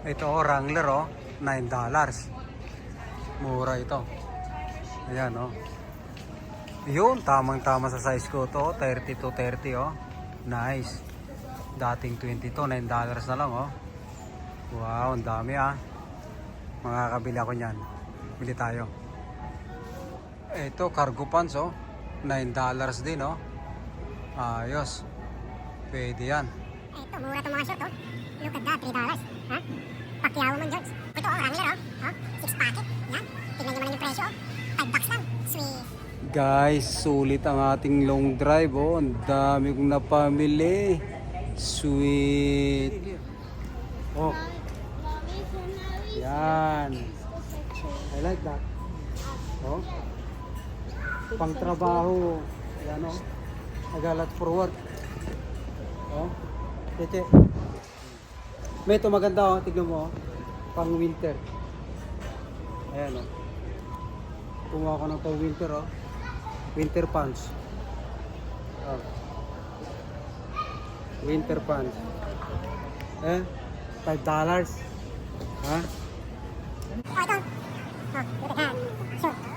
Ito oh, Wrangler oh, $9. Mura ito. Ayan oh. Yun, tamang-tama sa size ko to, 30 to 30 oh. Nice. Dating 20 to, $9 na lang oh. Wow, ang dami ah. Makakabili ako niyan. Bili tayo. Ito, cargo pants oh. $9 din oh. Ayos. Pwede yan. Ito, mura itong mga shirt oh. Look at that, $3. Ha? Pacquiao man George. Ito oh, Wrangler oh. 6 packet. Yan. Tignan nyo man yung presyo oh. $5 lang. Sweet. Guys, sulit ang ating long drive oh. Ang dami kong napamili. Sweet. Oh. Yan. I like that. Oh. Pang trabaho. Yan oh. Nagalat for work. Oh. Cheche. May ito maganda oh. Tignan mo oh. Pang winter. Ayan oh. Kumuha ko ng pang winter oh. Winter pants. Oh. Winter pants. $5. Ha? Oh, ito. Oh, look at that. Shirt.